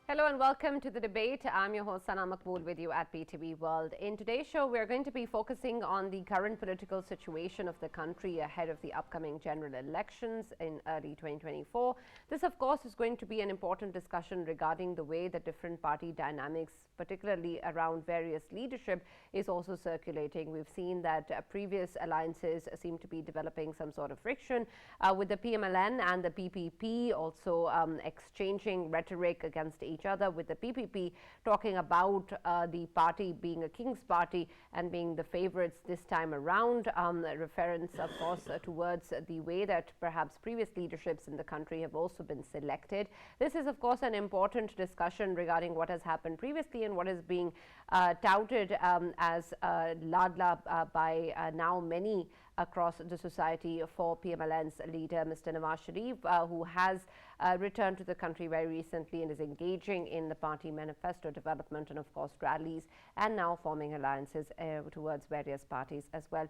Hello and welcome to the debate. I'm your host Sana Maqbool with you at PTV World. In today's show, we're going to be focusing on the current political situation of the country ahead of the upcoming general elections in early 2024. This, of course, is going to be an important discussion regarding the way that different party dynamics, particularly around various leadership, is also circulating. We've seen that previous alliances seem to be developing some sort of friction with the PMLN and the PPP also exchanging rhetoric against each other, with the PPP talking about the party being a king's party and being the favorites this time around, reference of course towards the way that perhaps previous leaderships in the country have also been selected. This is of course an important discussion regarding what has happened previously and what is being touted as Ladla by now many across the society for PMLN's leader, Mr. Nawaz Sharif, who has returned to the country very recently and is engaging in the party manifesto development and, of course, rallies, and now forming alliances towards various parties as well.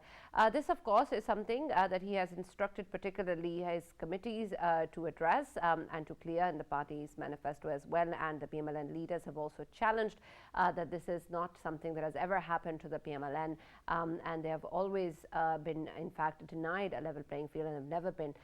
This, of course, is something that he has instructed particularly his committees to address and to clear in the party's manifesto as well. And the PMLN leaders have also challenged that this is not something that has ever happened to the PMLN, and they have always been, in fact, denied a level playing field and have never been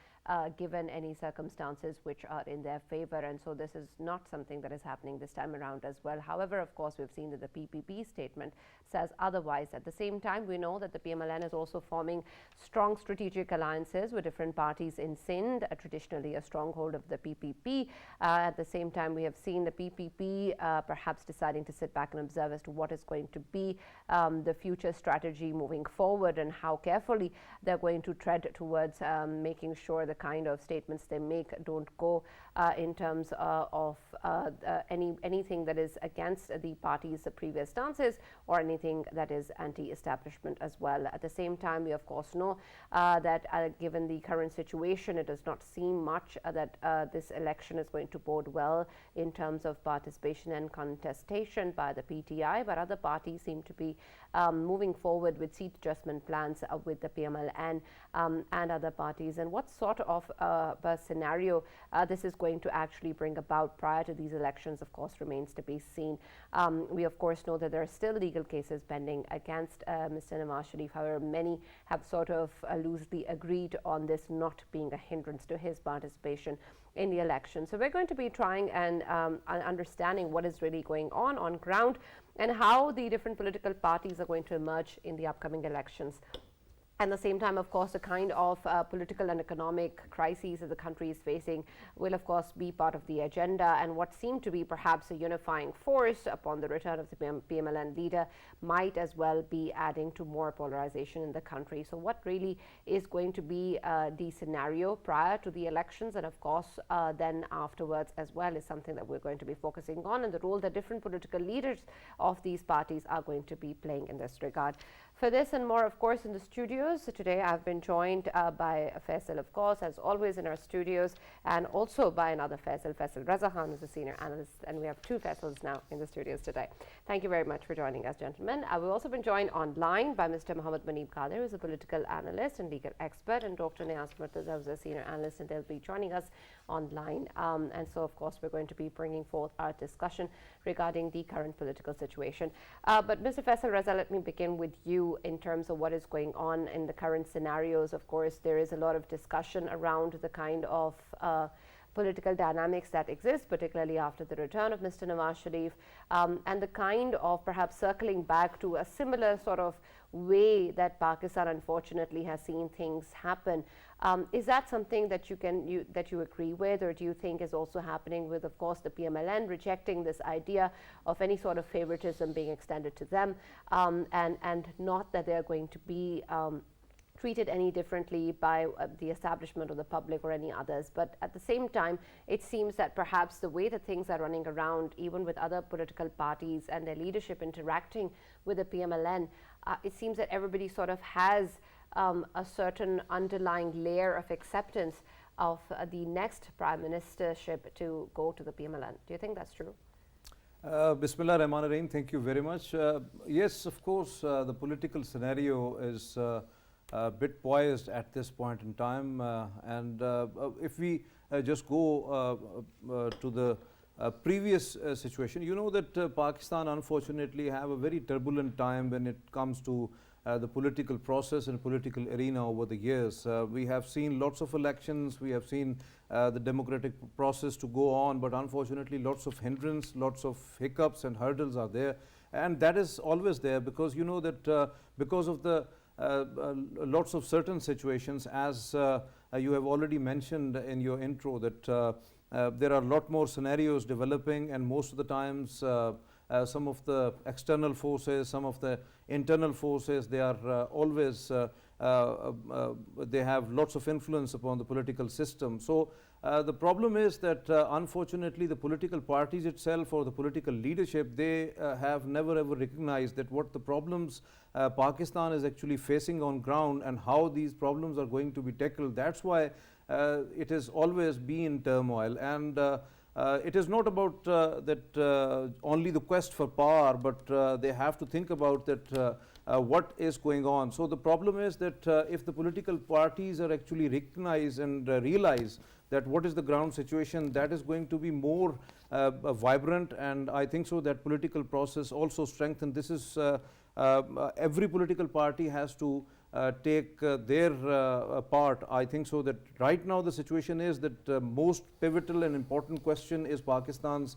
given any circumstances which are in their favor, and so this is not something that is happening this time around as well. However, of course, we've seen that the PPP statement says otherwise. At the same time, we know that the PMLN is also forming strong strategic alliances with different parties in Sindh, traditionally a stronghold of the PPP. At the same time, we have seen the PPP perhaps deciding to sit back and observe as to what is going to be the future strategy moving forward and how carefully they're going to tread towards making sure the kind of statements they make don't go in terms of anything that is against the party's previous stances or anything that is anti-establishment as well. At the same time, we of course know that given the current situation, it does not seem much that this election is going to bode well in terms of participation and contestation by the PTI, but other parties seem to be moving forward with seat adjustment plans with the PMLN and other parties. And what sort of a scenario this is going to actually bring about prior to these elections, of course, remains to be seen. We, of course, know that there are still legal cases pending against Mr. Nawaz Sharif. However, many have sort of loosely agreed on this not being a hindrance to his participation in the election. So we're going to be trying and understanding what is really going on ground and how the different political parties are going to emerge in the upcoming elections. At the same time, of course, the kind of political and economic crises that the country is facing will, of course, be part of the agenda. And what seemed to be perhaps a unifying force upon the return of the PMLN leader might as well be adding to more polarization in the country. So what really is going to be the scenario prior to the elections and, of course, then afterwards as well is something that we're going to be focusing on, and the role that different political leaders of these parties are going to be playing in this regard. For this and more, of course, in the studios today, I've been joined by Faisal, of course, as always in our studios, and also by another Faisal, Raza, who is a senior analyst, and we have two Faisals now in the studios today. Thank you very much for joining us, gentlemen. We've also been joined online by Mr. Muneeb, Qadir, who is a political analyst and legal expert, and Dr. Niaz, Murtaza, who is a senior analyst, and they'll be joining us online. And so, of course, we're going to be bringing forth our discussion regarding the current political situation. But Mr. Faisal, Raza, let me begin with you in terms of what is going on in the current scenarios. Of course, there is a lot of discussion around the kind of political dynamics that exist, particularly after the return of Mr. Nawaz Sharif, and the kind of perhaps circling back to a similar sort of way that Pakistan unfortunately has seen things happen. Is that something that you agree with, or do you think is also happening with, of course, the PMLN rejecting this idea of any sort of favoritism being extended to them, and not that they're going to be treated any differently by the establishment or the public or any others? But at the same time, it seems that perhaps the way that things are running around, even with other political parties and their leadership interacting with the PMLN, it seems that everybody sort of has a certain underlying layer of acceptance of the next prime ministership to go to the PMLN. Do you think that's true? Bismillah ar-Rahman ar-Rahim. Thank you very much. Yes, of course, the political scenario is a bit poised at this point in time, and if we just go to the previous situation. You know that Pakistan unfortunately have a very turbulent time when it comes to the political process and political arena over the years. We have seen lots of elections, we have seen the democratic process to go on, but unfortunately lots of hindrance, lots of hiccups and hurdles are there, and that is always there because you know that because of the lots of certain situations, as you have already mentioned in your intro, that there are a lot more scenarios developing, and most of the times some of the external forces, some of the internal forces, they are always they have lots of influence upon the political system. So the problem is that unfortunately the political parties itself or the political leadership, they have never ever recognized that what the problems Pakistan is actually facing on ground and how these problems are going to be tackled. That's why it has always been in turmoil, and it is not about that only the quest for power, but they have to think about that what is going on. So the problem is that if the political parties are actually recognize and realize that what is the ground situation, that is going to be more vibrant, and I think so that political process also strengthened. This is every political party has to take their part. I think so that right now the situation is that most pivotal and important question is Pakistan's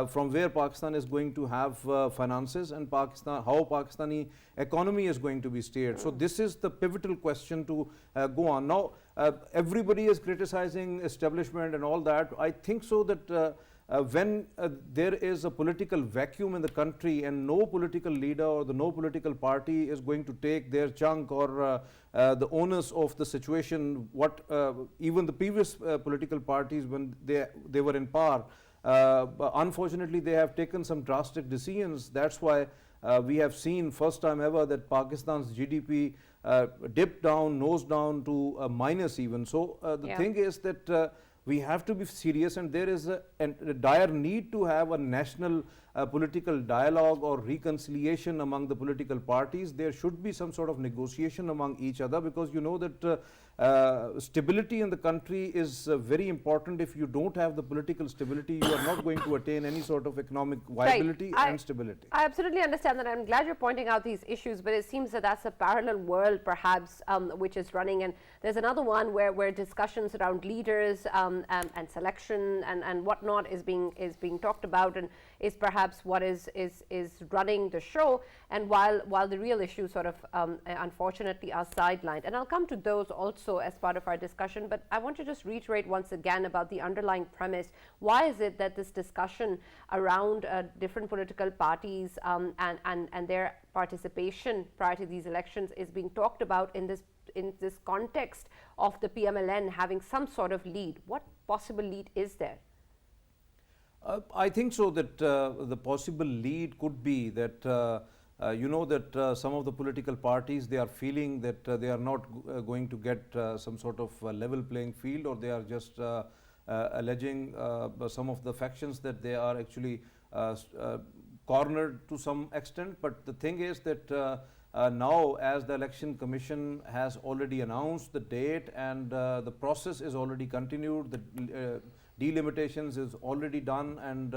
from where Pakistan is going to have finances, and Pakistan, how Pakistani economy is going to be steered. So this is the pivotal question to go on. Now everybody is criticizing establishment and all that. I think so that when there is a political vacuum in the country and no political leader or no political party is going to take their chunk or the onus of the situation, what even the previous political parties, when they were in power, unfortunately they have taken some drastic decisions. That's why we have seen first time ever that Pakistan's GDP dipped down, nose down to a minus even. So the thing is that we have to be serious, and there is a dire need to have a national political dialogue or reconciliation among the political parties. There should be some sort of negotiation among each other, because you know that stability in the country is very important. If you don't have the political stability, you are not going to attain any sort of economic viability and stability. I absolutely understand that. I'm glad you're pointing out these issues, but it seems that that's a parallel world perhaps which is running, and there's another one where discussions around leaders and selection and whatnot is being talked about, and is perhaps what is running the show, and while the real issues sort of unfortunately are sidelined, and I'll come to those also as part of our discussion. But I want to just reiterate once again about the underlying premise. Why is it that this discussion around different political parties and their participation prior to these elections is being talked about in this context of the PMLN having some sort of lead? What possible lead is there? I think so that the possible lead could be that you know that some of the political parties, they are feeling that they are not going to get some sort of level playing field, or they are just alleging some of the factions that they are actually cornered to some extent. But the thing is that now, as the Election Commission has already announced the date, and the process is already continued, the delimitations is already done, and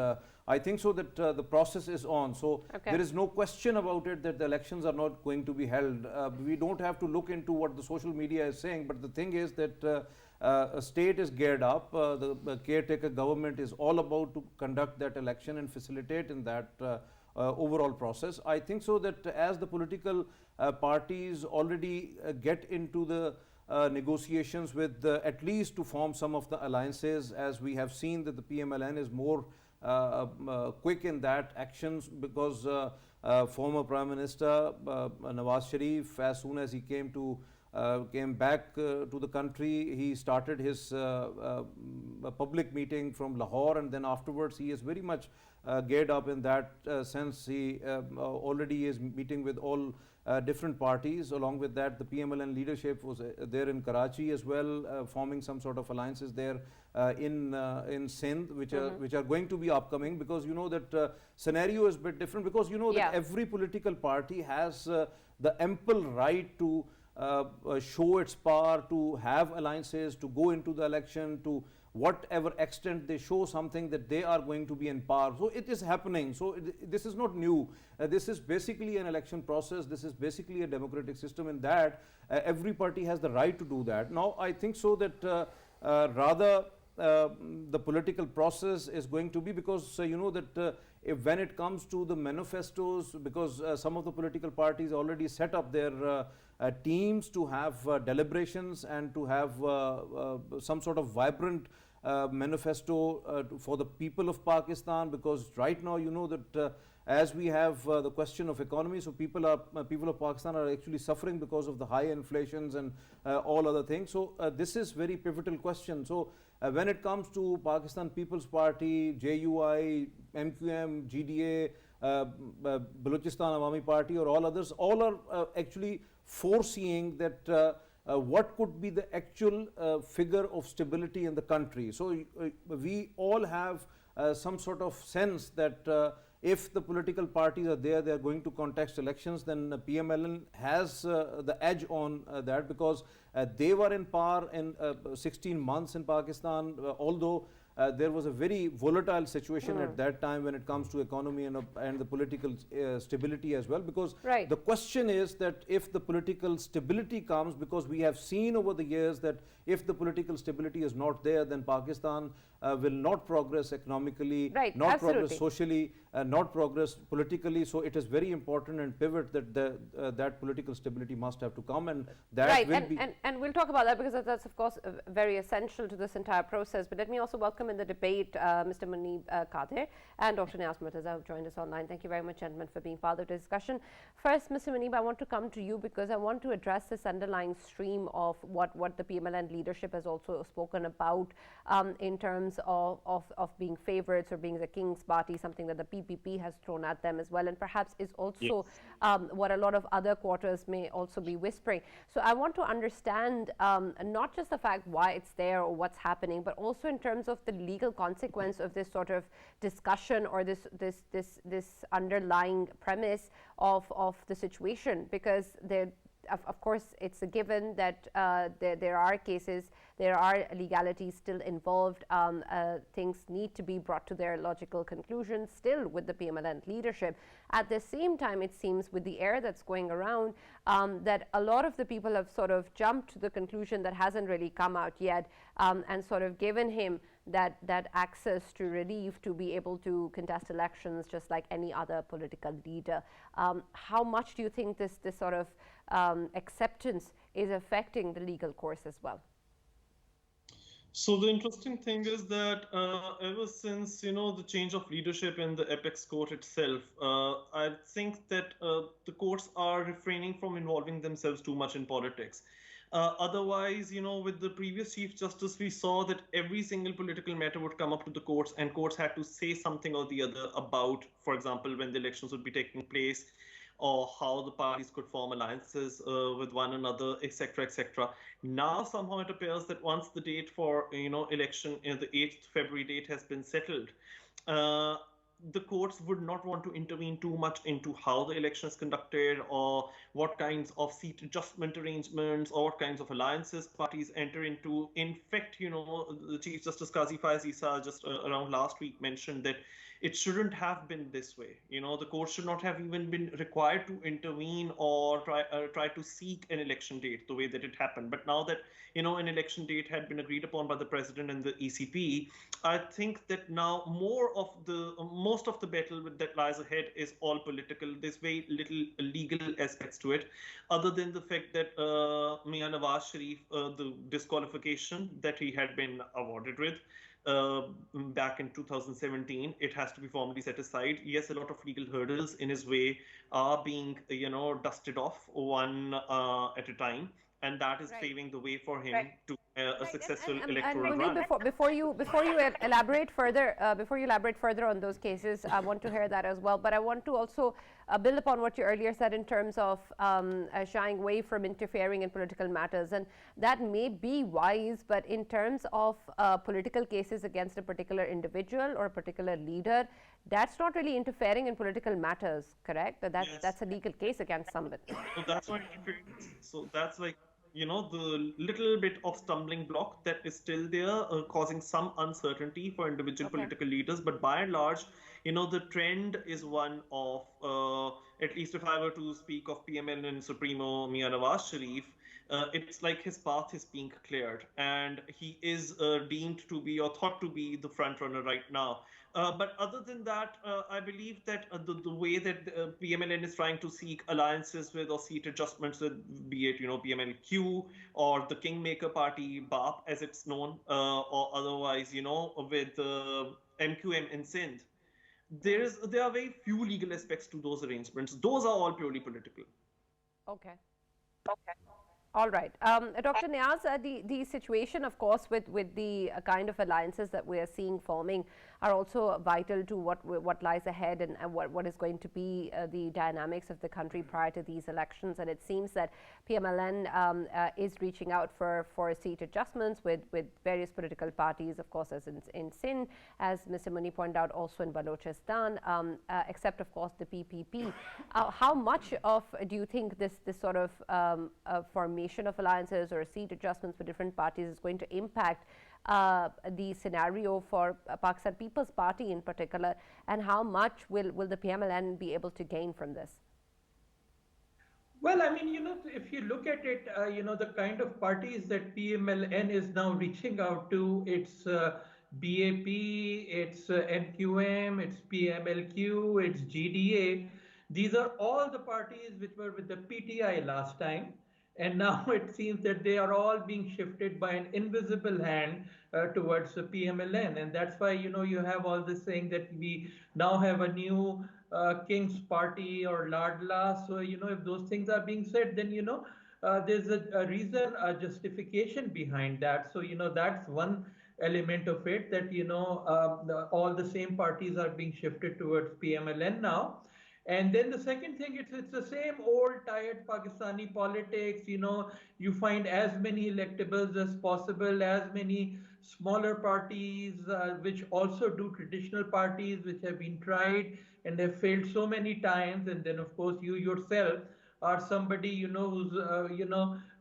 I think so that the process is on. So there is no question about it that the elections are not going to be held. We don't have to look into what the social media is saying, but the thing is that a state is geared up. The caretaker government is all about to conduct that election and facilitate in that overall process. I think so that as the political parties already get into the negotiations with at least to form some of the alliances, as we have seen that the PMLN is more quick in that actions, because former Prime Minister Nawaz Sharif, as soon as he came back to the country, he started his public meeting from Lahore, and then afterwards he is very much geared up in that sense. He already is meeting with all different parties. Along with that, the PMLN leadership was there in Karachi as well, forming some sort of alliances there in Sindh, which are going to be upcoming, because you know that scenario is a bit different, because you know that every political party has the ample right to show its power, to have alliances, to go into the election, to whatever extent they show something that they are going to be in power. So it is happening. So this is not new. This is basically an election process. This is basically a democratic system in that every party has the right to do that. Now, I think so that rather the political process is going to be, because you know that if when it comes to the manifestos, because some of the political parties already set up their teams to have deliberations and to have some sort of vibrant manifesto for the people of Pakistan, because right now you know that as we have the question of economy, so people of Pakistan are actually suffering because of the high inflations and all other things. So this is very pivotal question. So when it comes to Pakistan People's Party, JUI, MQM, GDA, Balochistan Awami Party or all others, all are actually foreseeing that what could be the actual figure of stability in the country. So we all have some sort of sense that if the political parties are there, they are going to contest elections, then PMLN has the edge on that, because they were in power in 16 months in Pakistan, although there was a very volatile situation at that time when it comes to economy and the political stability as well, because the question is that if the political stability comes, because we have seen over the years that if the political stability is not there, then Pakistan will not progress economically, not progress socially, not progress politically. So it is very important and pivot that that political stability must have to come, and that will be. And we'll talk about that, because that's of course very essential to this entire process. But let me also welcome in the debate Mr. Muneeb Qadir and Dr. Niaz Murtaza, who joined us online. Thank you very much, gentlemen, for being part of the discussion. First, Mr. Muneeb, I want to come to you because I want to address this underlying stream of what the PMLN leadership has also spoken about in terms of being favorites or being the king's party, something that the PPP has thrown at them as well, and perhaps is also what a lot of other quarters may also be whispering. So I want to understand not just the fact why it's there or what's happening, but also in terms of the legal consequence of this sort of discussion or this underlying premise of the situation, because of course, it's a given that there are cases, there are legalities still involved. Things need to be brought to their logical conclusion still with the PMLN leadership. At the same time, it seems with the air that's going around that a lot of the people have sort of jumped to the conclusion that hasn't really come out yet, and sort of given him that access to relief to be able to contest elections just like any other political leader. How much do you think this sort of acceptance is affecting the legal course as well? So the interesting thing is that ever since, the change of leadership in the apex court itself, I think that the courts are refraining from involving themselves too much in politics. Otherwise, with the previous Chief Justice, we saw that every single political matter would come up to the courts, and courts had to say something or the other about, for example, when the elections would be taking place, or how the parties could form alliances with one another, etc., etc. Now, somehow it appears that once the date for, election, the 8th February date has been settled, the courts would not want to intervene too much into how the election is conducted, or what kinds of seat adjustment arrangements, or what kinds of alliances parties enter into. In fact, the Chief Justice Qazi Faiz Issa just around last week mentioned that it shouldn't have been this way. The court should not have even been required to intervene or try to seek an election date the way that it happened. But now that, an election date had been agreed upon by the president and the ECP, I think that now most of the battle that lies ahead is all political. There's very little legal aspects to it, other than the fact that Mian Nawaz Sharif, the disqualification that he had been awarded with, back in 2017, it has to be formally set aside. Yes, a lot of legal hurdles in his way are being, dusted off one at a time, and that is paving the way for him to a successful electoral run. Before you elaborate further, on those cases, I want to hear that as well. But I want to also build upon what you earlier said in terms of shying away from interfering in political matters, and that may be wise. But in terms of political cases against a particular individual or a particular leader, that's not really interfering in political matters, correct? That's a legal case against somebody. So that's why the little bit of stumbling block that is still there, causing some uncertainty for individual Okay. political leaders. But by and large, the trend is one of, at least if I were to speak of PML and Supremo Mia Nawaz Sharif, it's like his path is being cleared, and he is deemed to be or thought to be the front runner right now. But other than that, I believe that the way that PMLN is trying to seek alliances with or seat adjustments with, be it PMLQ or the Kingmaker Party, BAP as it's known, or otherwise with MQM in Sindh, there are very few legal aspects to those arrangements. Those are all purely political. Okay. All right. Dr. Niaz, the situation, of course, with the kind of alliances that we are seeing forming are also vital to what lies ahead and what is going to be the dynamics of the country prior to these elections. And it seems that PMLN is reaching out for seat adjustments with various political parties, of course, as in Sindh, as Mr. Muneeb pointed out, also in Balochistan, except, of course, the PPP. How much of do you think this sort of formation of alliances or seat adjustments for different parties is going to impact the scenario for Pakistan People's Party in particular, and how much will the PMLN be able to gain from this? Well, I mean, if you look at it, the kind of parties that PMLN is now reaching out to, it's BAP, it's MQM, it's PMLQ, it's GDA. These are all the parties which were with the PTI last time. And now it seems that they are all being shifted by an invisible hand towards the PMLN. And that's why, you have all this saying that we now have a new King's Party or Ladla. So, if those things are being said, then, there's a reason, a justification behind that. So, that's one element of it, that, all the same parties are being shifted towards PMLN now. And then the second thing, it's the same old tired Pakistani politics. You find as many electables as possible, as many smaller parties, which also do traditional parties, which have been tried and have failed so many times. And then, of course, you yourself are somebody, who's,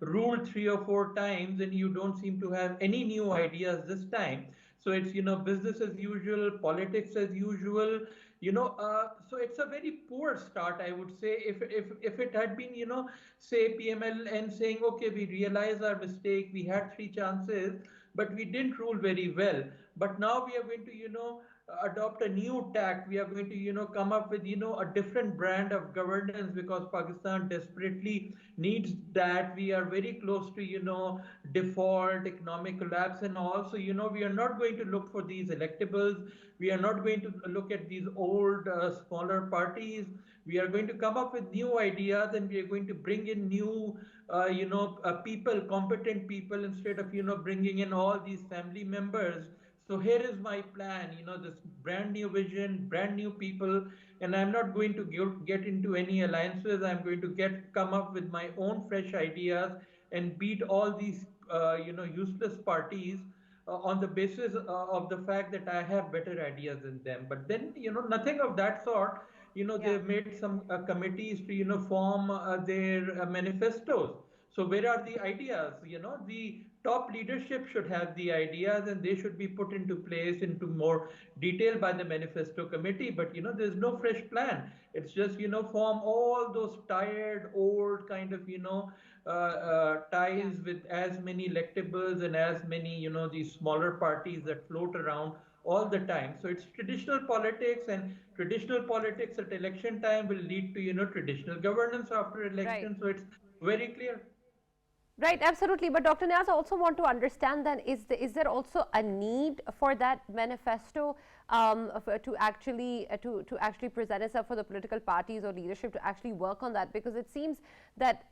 ruled 3 or 4 times, and you don't seem to have any new ideas this time. So it's, business as usual, politics as usual. So it's a very poor start, I would say. If it had been, say PMLN saying, okay, we realize our mistake, we had 3 chances, but we didn't rule very well. But now we are going to, adopt a new tack. We are going to, come up with, a different brand of governance, because Pakistan desperately needs that. We are very close to, default, economic collapse and all. So, we are not going to look for these electables. We are not going to look at these old, smaller parties. We are going to come up with new ideas, and we are going to bring in new, people, competent people, instead of, bringing in all these family members. So here is my plan, this brand new vision, brand new people, and I'm not going to get into any alliances. I'm going to come up with my own fresh ideas and beat all these, useless parties on the basis of the fact that I have better ideas than them. But then, nothing of that sort. Yeah. They've made some committees to, form their manifestos. So where are the ideas? The top leadership should have the ideas, and they should be put into place into more detail by the manifesto committee. But, there's no fresh plan. It's just, form all those tired, old kind of, ties with as many electables and as many, these smaller parties that float around all the time. So it's traditional politics, and traditional politics at election time will lead to, traditional governance after election. Right. So it's very clear. Right, absolutely. But Dr. Niaz, I also want to understand then, is there also a need for that manifesto to actually present itself for the political parties or leadership to actually work on that? Because it seems that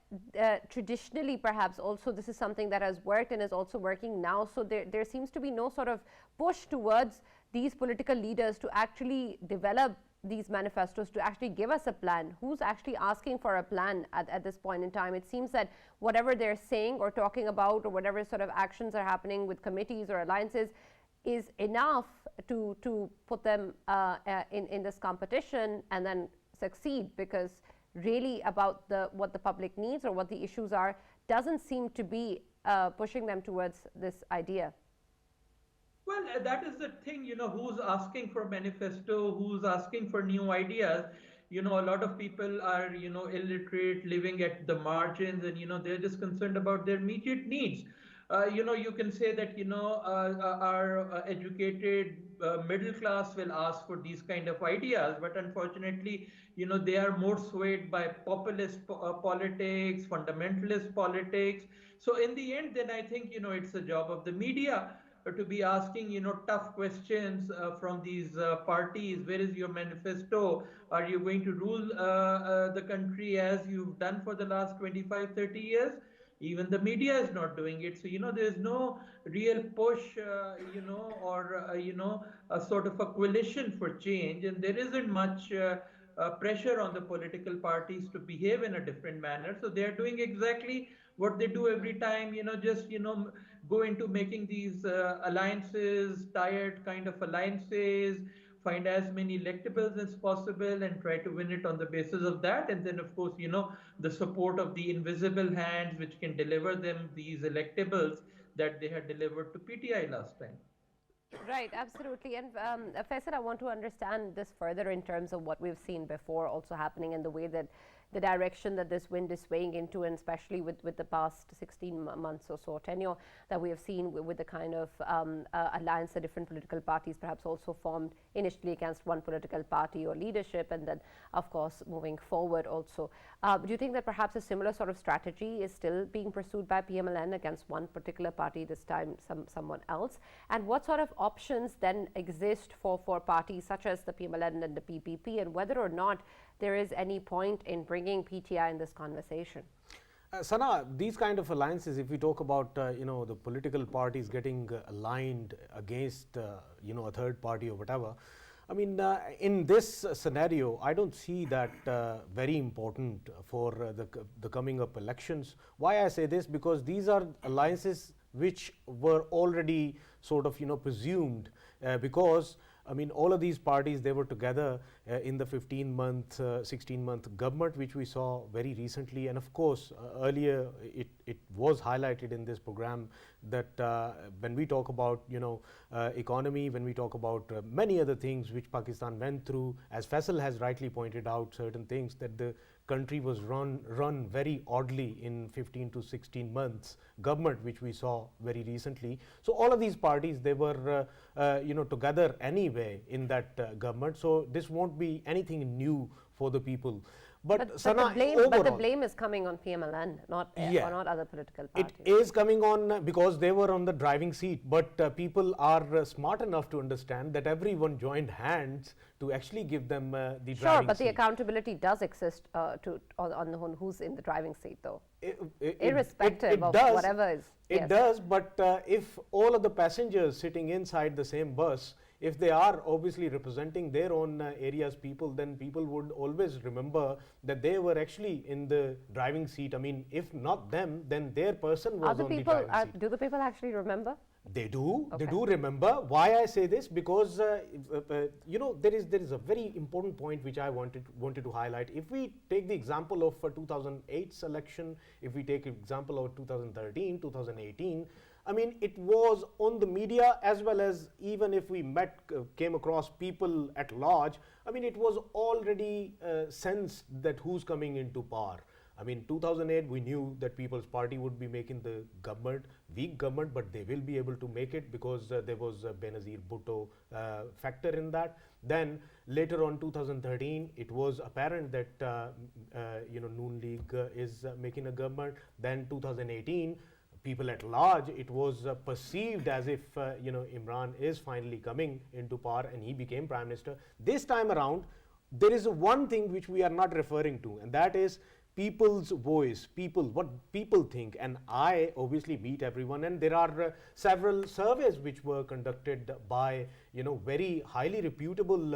traditionally, perhaps also this is something that has worked and is also working now. So there seems to be no sort of push towards these political leaders to actually develop these manifestos, to actually give us a plan. Who's actually asking for a plan at this point in time? It seems that whatever they're saying or talking about, or whatever sort of actions are happening with committees or alliances, is enough to put them in this competition and then succeed, because really about what the public needs or what the issues are doesn't seem to be pushing them towards this idea. Well, that is the thing, who's asking for manifesto, who's asking for new ideas. A lot of people are, illiterate, living at the margins, and, they're just concerned about their immediate needs. You can say that, our educated middle class will ask for these kind of ideas, but unfortunately, they are more swayed by populist politics, fundamentalist politics. So in the end, then I think, it's the job of the media to be asking tough questions from these parties. Where is your manifesto? Are you going to rule the country as you've done for the last 25, 30 years? Even the media is not doing it. So there's no real push or a sort of a coalition for change, and there isn't much pressure on the political parties to behave in a different manner. So they're doing exactly what they do every time, just go into making these alliances, tired kind of alliances, find as many electables as possible and try to win it on the basis of that. And then, of course, the support of the invisible hands which can deliver them these electables that they had delivered to PTI last time. Right, absolutely. And Faisal, I want to understand this further in terms of what we've seen before also happening in the way that the direction that this wind is swaying into, and especially with the past 16 months or so tenure that we have seen with the kind of alliance that different political parties perhaps also formed initially against one political party or leadership, and then of course moving forward also. Do you think that perhaps a similar sort of strategy is still being pursued by PMLN against one particular party, this time someone else? And what sort of options then exist for parties such as the PMLN and the PPP, and whether or not there is any point in bringing PTI in this conversation? Sana, these kind of alliances, if we talk about the political parties getting aligned against a third party or whatever, I mean, in this scenario, I don't see that very important for the coming up elections. Why I say this? Because these are alliances which were already sort of presumed, because I mean, all of these parties, they were together in the 15-month, 16-month government, which we saw very recently. And of course, earlier it was highlighted in this program that when we talk about, economy, when we talk about many other things which Pakistan went through, as Faisal has rightly pointed out, certain things that the country was run very oddly in 15 to 16 months government, which we saw very recently. So all of these parties, they were together anyway in that government. So this won't be anything new for the people. But the blame is coming on PMLN, not other political parties. It is coming on because they were on the driving seat. But people are smart enough to understand that everyone joined hands to actually give them the driving seat. Sure, but the accountability does exist on who's in the driving seat, though. Irrespective of whatever is. It does, but if all of the passengers sitting inside the same bus, if they are obviously representing their own area's people, then people would always remember that they were actually in the driving seat. I mean, if not them, then their person was on the driving seat. Do the people actually remember? They do. Okay. They do remember. Why I say this? Because there is a very important point which I wanted to highlight. If we take the example of 2008's election, if we take example of 2013, 2018. I mean, it was on the media as well as even if we came across people at large. I mean, it was already sensed that who's coming into power. I mean, 2008, we knew that People's Party would be making the government, weak government, but they will be able to make it because there was a Benazir Bhutto factor in that. Then later on, 2013, it was apparent that Noon League is making a government. Then 2018. People at large, it was perceived as if Imran is finally coming into power and he became Prime Minister. This time around, there is one thing which we are not referring to, and that is people's voice, what people think. And I obviously meet everyone, and there are several surveys which were conducted by very highly reputable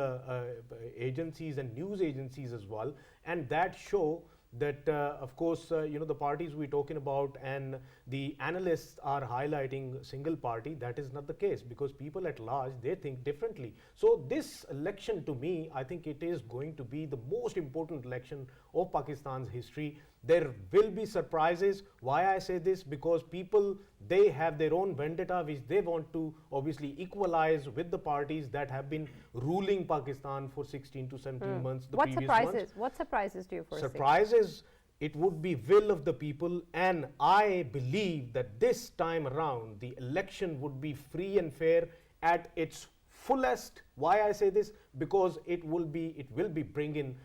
agencies and news agencies as well, and that show that of course the parties we're talking about and the analysts are highlighting single party. That is not the case, because people at large, they think differently. So this election, to me, I think it is going to be the most important election of Pakistan's history. There will be surprises. Why I say this? Because people, they have their own vendetta which they want to obviously equalize with the parties that have been ruling Pakistan for 16 to 17 months. The What previous surprises? months. What surprises do you foresee? Surprises, it would be will of the people, and I believe that this time around the election would be free and fair at its fullest. Why I say this? Because it will be bringing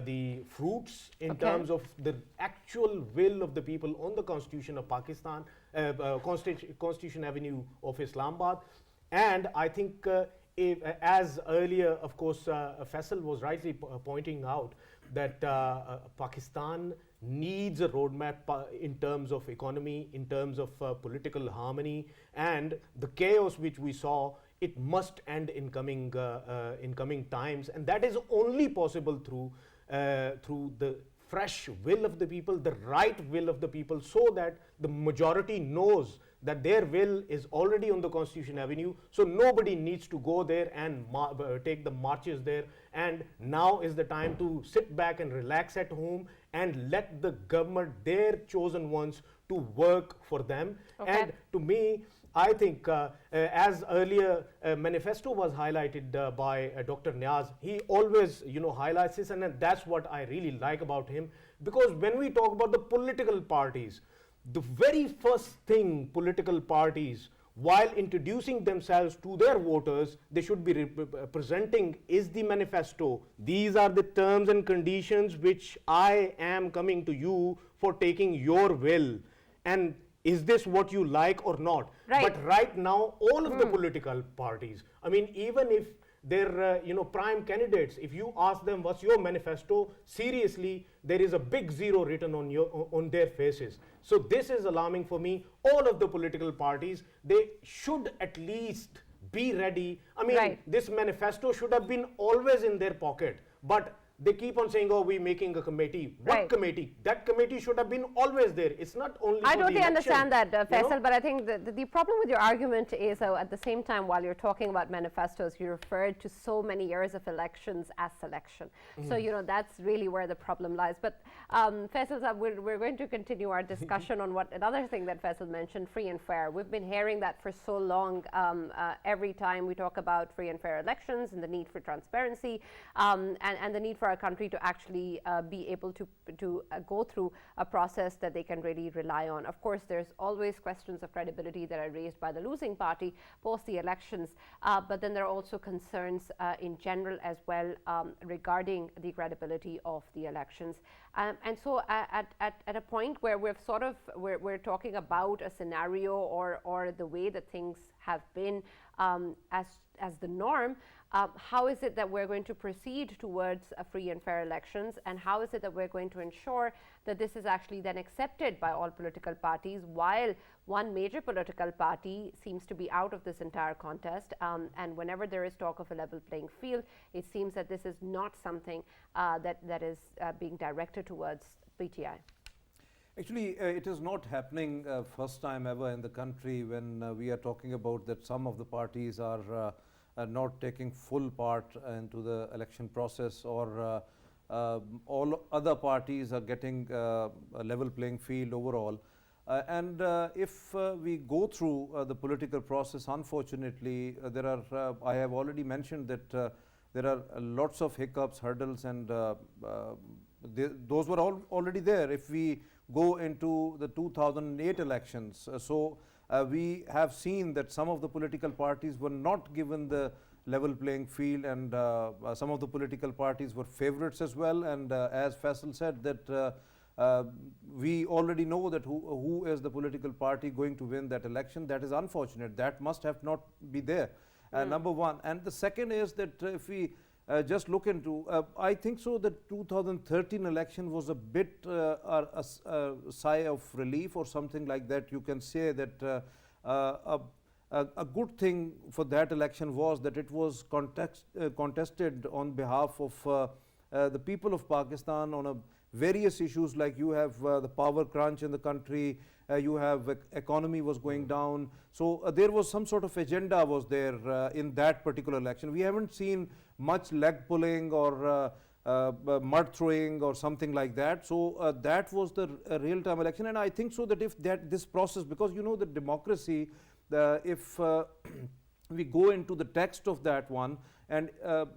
the fruits in terms of the actual will of the people on the Constitution of Pakistan, Constitution Avenue of Islamabad. And I think as earlier, of course, Faisal was rightly pointing out that Pakistan needs a roadmap in terms of economy, in terms of political harmony, and the chaos which we saw, it must end in coming times, and that is only possible through the fresh will of the people, the right will of the people, so that the majority knows that their will is already on the Constitution Avenue, so nobody needs to go there and take the marches there. And now is the time to sit back and relax at home and let the government, their chosen ones, to work for them. And to me, I think as earlier manifesto was highlighted by Dr. Niaz, he always highlights this, and that's what I really like about him, because when we talk about the political parties, the very first thing political parties, while introducing themselves to their voters, they should be presenting is the manifesto. These are the terms and conditions which I am coming to you for taking your will, and is this what you like or not? Right. But right now, all of the political parties, I mean, even if they're prime candidates, if you ask them what's your manifesto, seriously, there is a big zero written on their faces. So this is alarming for me. All of the political parties, they should at least be ready. I mean, this manifesto should have been always in their pocket, but they keep on saying, oh, we're making a committee. What committee? That committee should have been always there. It's not only I for totally the understand that, Faisal, but I think the problem with your argument is at the same time, while you're talking about manifestos, you referred to so many years of elections as selection. So, that's really where the problem lies. But Faisal, we're going to continue our discussion on another thing that Faisal mentioned, free and fair. We've been hearing that for so long. Every time we talk about free and fair elections and the need for transparency and the need for our country to actually be able to go through a process that they can really rely on. Of course, there's always questions of credibility that are raised by the losing party post the elections, but then there are also concerns in general as well regarding the credibility of the elections. And so at a point where we're talking about a scenario or the way that things have been as the norm, how is it that we're going to proceed towards free and fair elections, and how is it that we're going to ensure that this is actually then accepted by all political parties, while one major political party seems to be out of this entire contest, and whenever there is talk of a level playing field, it seems that this is not something that is being directed towards PTI. Actually, it is not happening first time ever in the country when we are talking about that some of the parties are not taking full part into the election process, or all other parties are getting a level playing field overall. And if we go through the political process, unfortunately, there are, I have already mentioned that there are lots of hiccups, hurdles, and those were already there. If we go into the 2008 elections, we have seen that some of the political parties were not given the level playing field, and some of the political parties were favorites as well. And as Faisal said, that we already know that who is the political party going to win that election. That is unfortunate. That must have not be there, number one. And the second is that if we just look into, I think so the 2013 election was a bit a sigh of relief or something like that. You can say that a good thing for that election was that it was contested on behalf of the people of Pakistan on a various issues, like you have the power crunch in the country, you have economy was going down. So there was some sort of agenda was there in that particular election. We haven't seen much leg pulling or mud throwing or something like that. So that was the real-time election, and I think so that if this process, because you know the democracy, if we go into the text of that one, and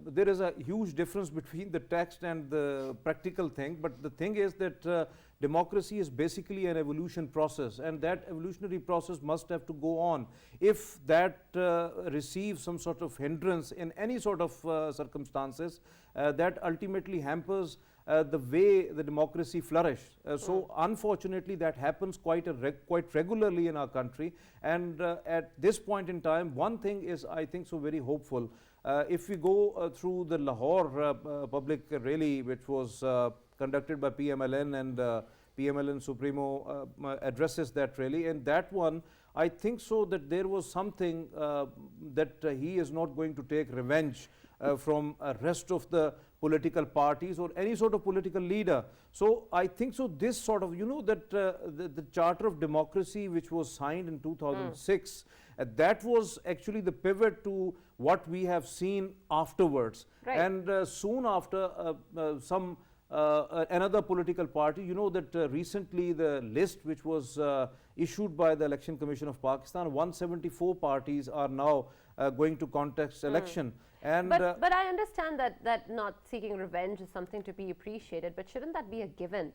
there is a huge difference between the text and the practical thing, but the thing is that democracy is basically an evolution process, and that evolutionary process must have to go on. If that receives some sort of hindrance in any sort of circumstances, that ultimately hampers the way the democracy flourishes. So unfortunately that happens quite regularly in our country, and at this point in time, one thing is, I think so, very hopeful. If we go through the Lahore public rally, which was conducted by PMLN, and PMLN Supremo addresses that rally, and that one, I think so that there was something that he is not going to take revenge from rest of the political parties or any sort of political leader. So I think so this sort of, you know, that the Charter of Democracy which was signed in 2006, that was actually the pivot to what we have seen afterwards. Right. And soon after, another political party, you know that recently the list which was issued by the Election Commission of Pakistan, 174 parties are now going to contest election. And but I understand that not seeking revenge is something to be appreciated, but shouldn't that be a given?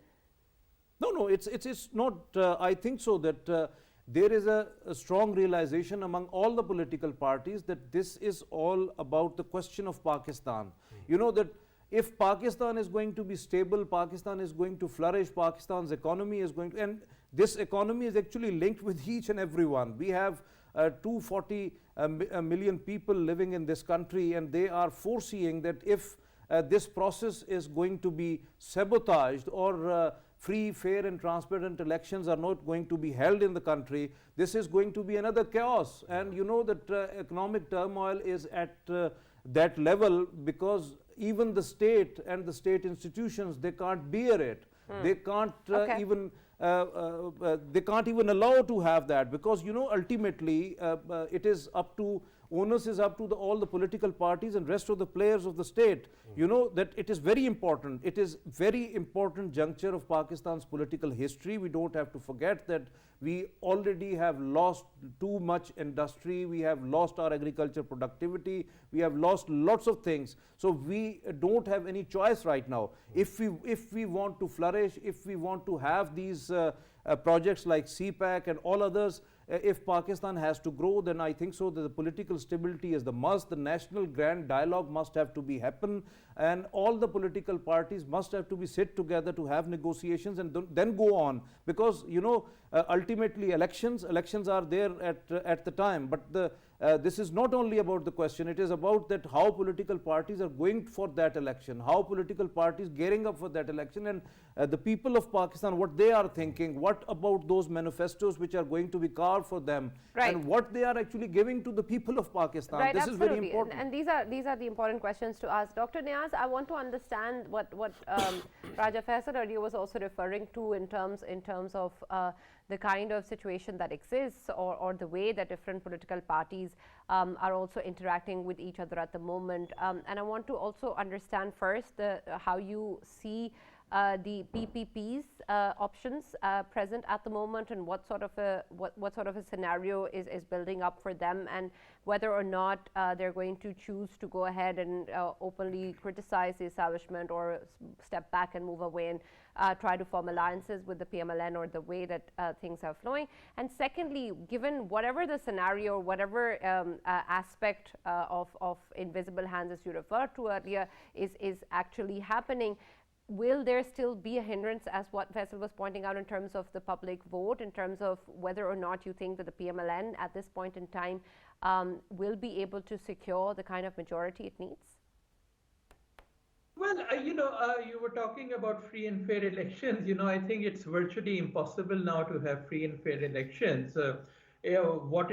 No, it's not. I think so that there is a strong realization among all the political parties that this is all about the question of Pakistan. You know that if Pakistan is going to be stable, Pakistan is going to flourish, Pakistan's economy is going to, and this economy is actually linked with each and every one. We have 240 million people living in this country, and they are foreseeing that if this process is going to be sabotaged, or free, fair and transparent elections are not going to be held in the country, this is going to be another chaos. And you know that economic turmoil is at that level, because even the state and the state institutions, they can't bear it. They can't even they can't even allow to have that, because you know ultimately it is up to, onus is up to all the political parties and rest of the players of the state. You know that it is very important. It is very important juncture of Pakistan's political history. We don't have to forget that we already have lost too much industry, we have lost our agriculture productivity, we have lost lots of things. So we don't have any choice right now. If we want to flourish, if we want to have these projects like CPAC and all others, if Pakistan has to grow, then I think so that the political stability is the must. The national grand dialogue must have to be happen, and all the political parties must have to be sit together to have negotiations and then go on, because you know ultimately elections are there at the time, but this is not only about the question, it is about that how political parties are going for that election, how political parties gearing up for that election, and the people of Pakistan, what they are thinking, what about those manifestos which are going to be carved for them, and what they are actually giving to the people of Pakistan. Right, this absolutely. is very important. And these are the important questions to ask. Dr. Niaz, I want to understand what Raja Faisal earlier was also referring to in terms of the kind of situation that exists, or the way that different political parties are also interacting with each other at the moment. And I want to also understand first how you see the PPP's options present at the moment, and what sort of a scenario is building up for them, and whether or not they're going to choose to go ahead and openly criticize the establishment, or step back and move away and try to form alliances with the PMLN, or the way that things are flowing. And secondly, given whatever the scenario, whatever aspect of invisible hands, as you referred to earlier, is actually happening, will there still be a hindrance, as what Faisal was pointing out, in terms of the public vote, in terms of whether or not you think that the PMLN at this point in time will be able to secure the kind of majority it needs? Well, you were talking about free and fair elections. I think it's virtually impossible now to have free and fair elections. Would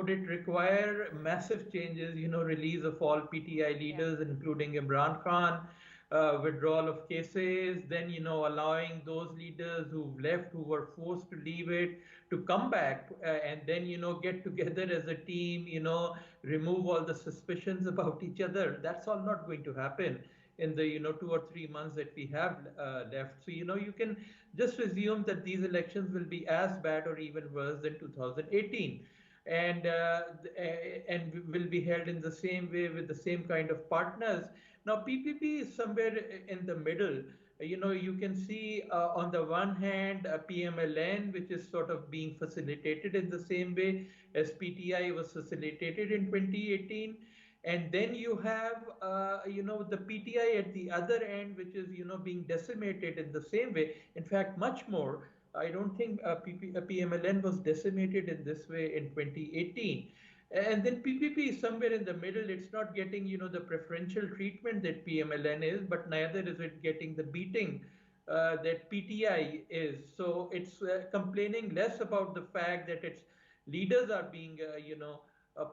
it require massive changes, release of all PTI leaders, including Imran Khan, withdrawal of cases, then, allowing those leaders who've left, who were forced to leave it, to come back, and then, get together as a team, remove all the suspicions about each other. That's all not going to happen. in the 2 or 3 months that we have left. So you can just assume that these elections will be as bad or even worse than 2018, and will be held in the same way with the same kind of partners. Now PPP is somewhere in the middle. You can see on the one hand PMLN, which is sort of being facilitated in the same way as PTI was facilitated in 2018. And then you have the PTI at the other end, which is being decimated in the same way, in fact much more. I don't think PMLN was decimated in this way in 2018. And then PPP is somewhere in the middle. It's not getting the preferential treatment that PMLN is, but neither is it getting the beating that PTI is. So it's complaining less about the fact that its leaders are being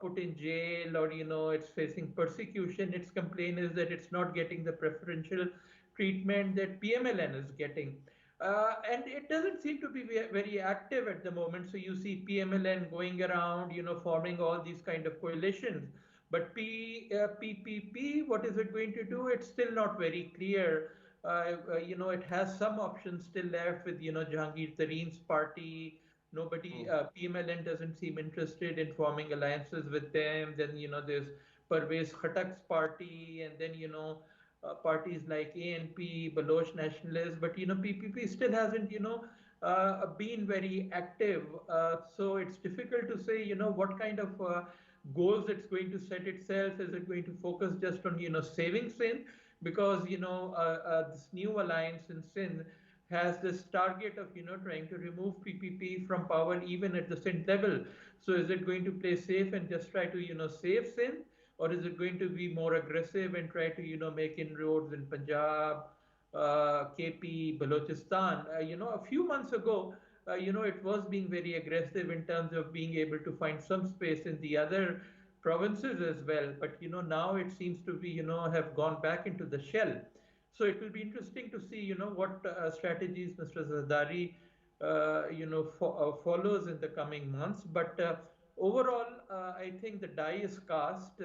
put in jail, or it's facing persecution. Its complaint is that it's not getting the preferential treatment that PMLN is getting. And it doesn't seem to be very active at the moment. So you see PMLN going around, forming all these kind of coalitions. But PPP, what is it going to do? It's still not very clear. It has some options still left with, Jahangir Tareen's party. Nobody, PMLN doesn't seem interested in forming alliances with them. Then, there's Parvez Khatak's party, and then, parties like ANP, Baloch Nationalists, but PPP still hasn't been very active. So it's difficult to say what kind of goals it's going to set itself. Is it going to focus just on saving Sindh, because this new alliance in Sindh has this target of trying to remove PPP from power even at the Sindh level. So is it going to play safe and just try to save Sindh, or is it going to be more aggressive and try to make inroads in Punjab, KP, Balochistan? A few months ago, it was being very aggressive in terms of being able to find some space in the other provinces as well. But now it seems to be have gone back into the shell. So it will be interesting to see what strategies Mr. Zardari follows in the coming months. But overall, I think the die is cast,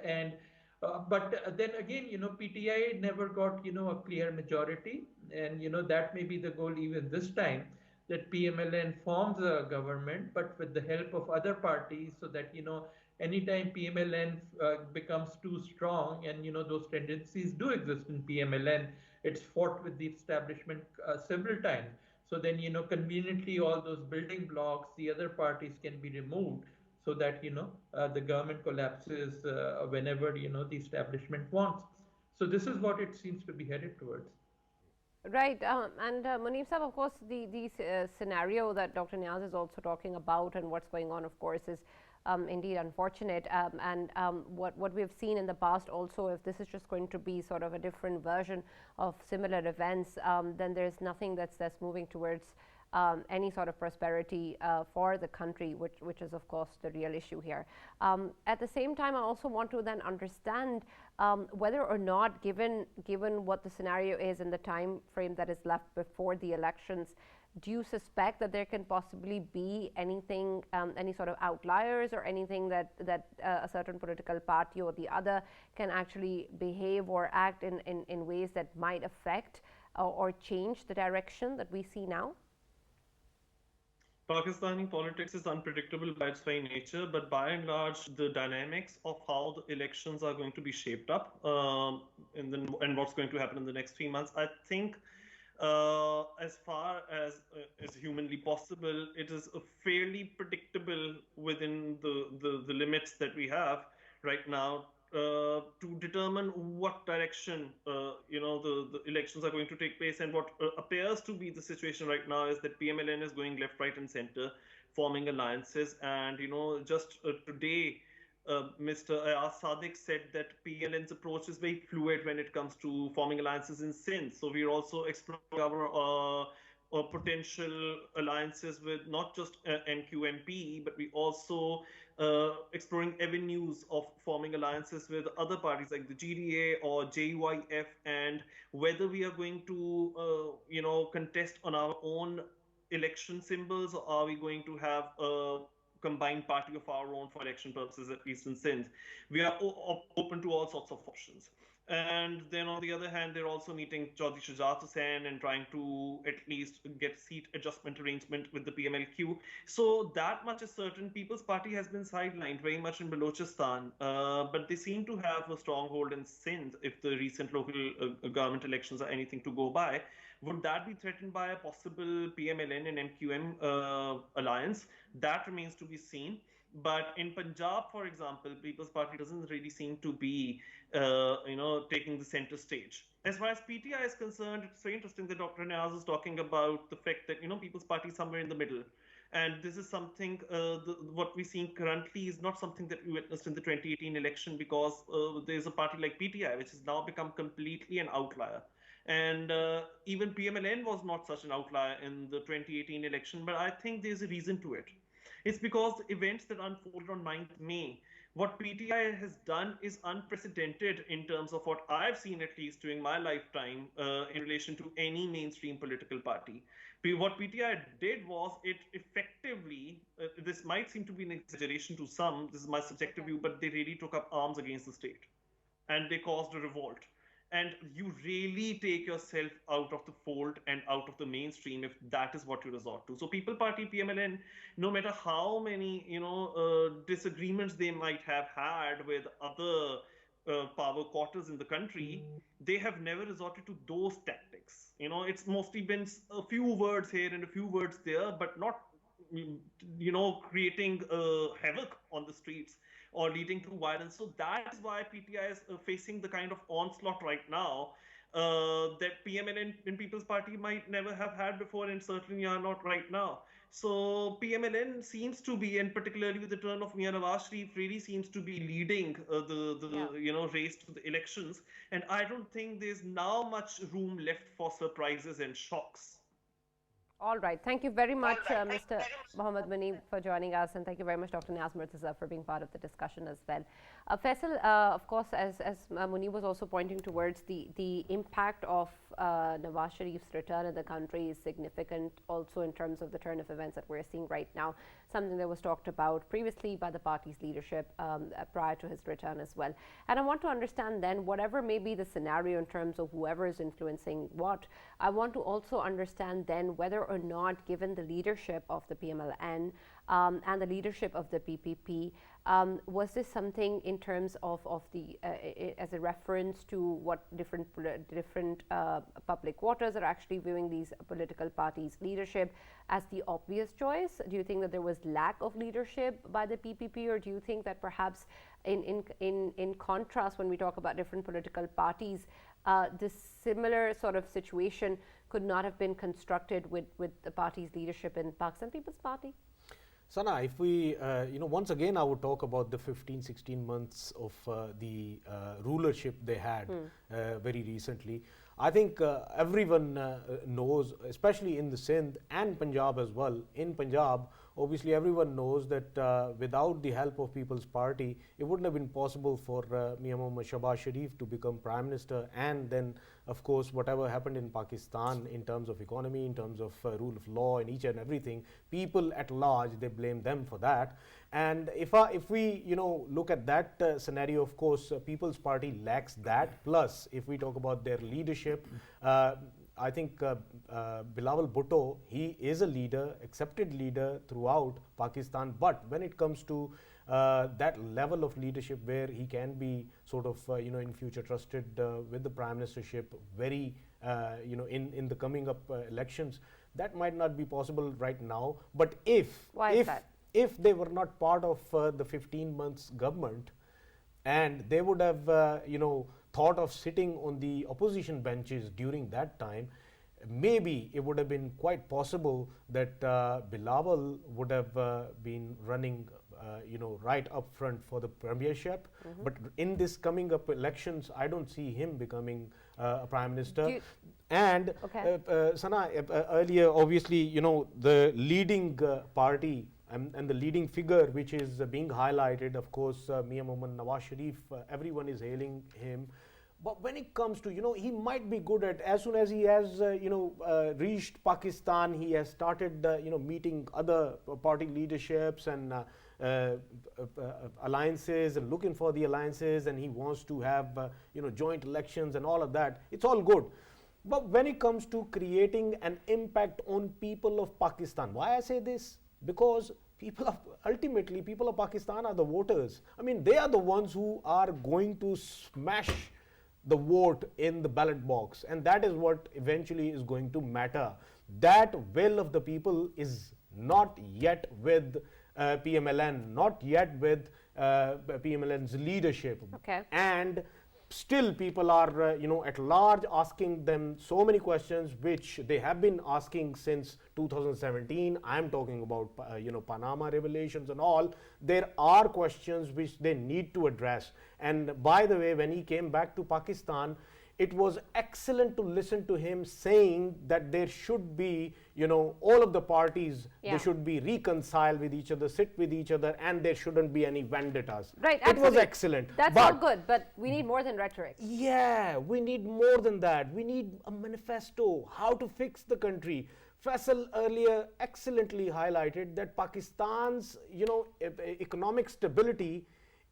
and but then again, PTI never got a clear majority, and that may be the goal even this time, that PMLN forms a government, but with the help of other parties, so that anytime PMLN becomes too strong, and those tendencies do exist in PMLN, it's fought with the establishment several times. So then conveniently all those building blocks, the other parties can be removed, so that the government collapses whenever the establishment wants. So this is what it seems to be headed towards. Right, and Muneeb Sahab, of course, the scenario that Dr. Niaz is also talking about and what's going on, of course, is indeed unfortunate. And what we've seen in the past also, if this is just going to be sort of a different version of similar events, then there's nothing that's moving towards any sort of prosperity for the country, which is of course the real issue here. At the same time, I also want to then understand whether or not, given what the scenario is and the time frame that is left before the elections, do you suspect that there can possibly be anything, any sort of outliers, or anything that a certain political party or the other can actually behave or act in ways that might affect or change the direction that we see now? Pakistani politics is unpredictable by its very nature, but by and large, the dynamics of how the elections are going to be shaped up and what's going to happen in the next 3 months, I think, as far as is humanly possible, it is fairly predictable within the limits that we have right now to determine what direction the elections are going to take place. And what appears to be the situation right now is that PMLN is going left, right, and center, forming alliances. And just today, Mr. Ayaz Sadiq said that PLN's approach is very fluid when it comes to forming alliances in Sindh. So we're also exploring our potential alliances with not just NQMP, but we also exploring avenues of forming alliances with other parties like the GDA or JYF, and whether we are going to, contest on our own election symbols, or are we going to have a combined party of our own for election purposes, at least in Sindh. We are open to all sorts of options. And then on the other hand, they're also meeting Chaudhry Shujat Hussain and trying to at least get seat adjustment arrangement with the PMLQ. So that much is certain. People's Party has been sidelined very much in Balochistan, but they seem to have a stronghold in Sindh if the recent local government elections are anything to go by. Would that be threatened by a possible PMLN and MQM alliance? That remains to be seen. But in Punjab, for example, People's Party doesn't really seem to be, taking the center stage. As far as PTI is concerned, it's very interesting that Dr. Niaz is talking about the fact that, People's Party is somewhere in the middle. And this is something, what we're seeing currently is not something that we witnessed in the 2018 election, because there's a party like PTI, which has now become completely an outlier. And even PMLN was not such an outlier in the 2018 election, but I think there's a reason to it. It's because the events that unfolded on 9th May, what PTI has done is unprecedented in terms of what I've seen, at least during my lifetime, in relation to any mainstream political party. What PTI did was it effectively, this might seem to be an exaggeration to some, this is my subjective view, but they really took up arms against the state and they caused a revolt. And you really take yourself out of the fold and out of the mainstream if that is what you resort to. So People Party, PMLN, no matter how many disagreements they might have had with other power quarters in the country, they have never resorted to those tactics. It's mostly been a few words here and a few words there, but not creating havoc on the streets or leading to violence. So that is why PTI is facing the kind of onslaught right now that PMLN and People's Party might never have had before, and certainly are not right now. So PMLN seems to be, and particularly with the turn of Mia Nawaz Sharif, really seems to be leading the race to the elections. And I don't think there's now much room left for surprises and shocks. All right. Thank you very much, Mr. Mohammed Muneeb, for joining us. And thank you very much, Dr. Niaz Murtaza, for being part of the discussion as well. Faisal, of course, as Muneeb was also pointing towards, the impact of Nawaz Sharif's return in the country is significant also in terms of the turn of events that we're seeing right now, something that was talked about previously by the party's leadership prior to his return as well. And I want to understand then, whatever may be the scenario in terms of whoever is influencing what, I want to also understand then whether or not, given the leadership of the PMLN and the leadership of the PPP, was this something in terms of the as a reference to what different public quarters are actually viewing these political parties' leadership as the obvious choice? Do you think that there was lack of leadership by the PPP, or do you think that perhaps in contrast, when we talk about different political parties, this similar sort of situation could not have been constructed with the party's leadership in Pakistan People's Party? Sana, if we, once again, I would talk about the 15, 16 months of the rulership they had very recently. I think everyone knows, especially in the Sindh and Punjab as well. In Punjab, obviously everyone knows that without the help of People's Party, it wouldn't have been possible for Mia Mohammad Shahbaz Sharif to become Prime Minister, and then of course whatever happened in Pakistan in terms of economy, in terms of rule of law and each and everything, people at large, they blame them for that. And if we look at that scenario, of course People's Party lacks that. Plus, if we talk about their leadership, I think Bilawal Bhutto, he is a leader, accepted leader throughout Pakistan, but when it comes to that level of leadership where he can be sort of in future trusted with the prime ministership very in the coming up elections, that might not be possible right now. But if they were not part of the 15 months government, and they would have thought of sitting on the opposition benches during that time, maybe it would have been quite possible that Bilawal would have been running right up front for the premiership. But in this coming up elections, I don't see him becoming a prime minister. And Sana, earlier, obviously, the leading party and the leading figure which is being highlighted, of course, Mia Mohammad Nawaz Sharif, everyone is hailing him. But when it comes to, he might be good at, as soon as he has, reached Pakistan, he has started, meeting other party leaderships and alliances and looking for the alliances, and he wants to have, joint elections and all of that. It's all good. But when it comes to creating an impact on people of Pakistan, why I say this? Because ultimately people of Pakistan are the voters. I mean, they are the ones who are going to smash the vote in the ballot box, and that is what eventually is going to matter. That will of the people is not yet with PMLN, not yet with PMLN's leadership. Okay. And still people are, at large asking them so many questions which they have been asking since 2017. I'm talking about, Panama revelations and all. There are questions which they need to address. And by the way, when he came back to Pakistan, it was excellent to listen to him saying that there should be, all of the parties, they should be reconciled with each other, sit with each other, and there shouldn't be any vendettas. Right, it was excellent. That's all good, but we need more than rhetoric. Yeah, we need more than that. We need a manifesto, how to fix the country. Faisal earlier excellently highlighted that Pakistan's, economic stability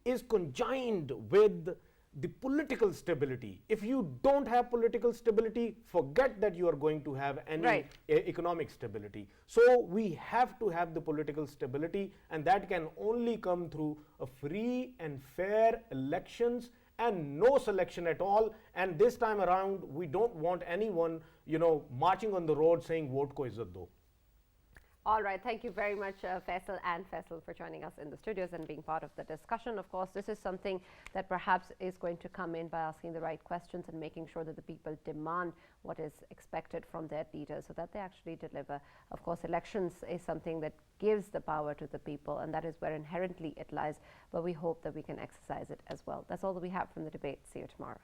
is conjoined with the political stability. If you don't have political stability, forget that you are going to have any economic stability. So we have to have the political stability, and that can only come through a free and fair elections and no selection at all. And this time around, we don't want anyone, marching on the road saying vote ko izzat do. All right, thank you very much, Faisal and Faisal, for joining us in the studios and being part of the discussion. Of course, this is something that perhaps is going to come in by asking the right questions and making sure that the people demand what is expected from their leaders so that they actually deliver. Of course, elections is something that gives the power to the people, and that is where inherently it lies, but we hope that we can exercise it as well. That's all that we have from the debate. See you tomorrow.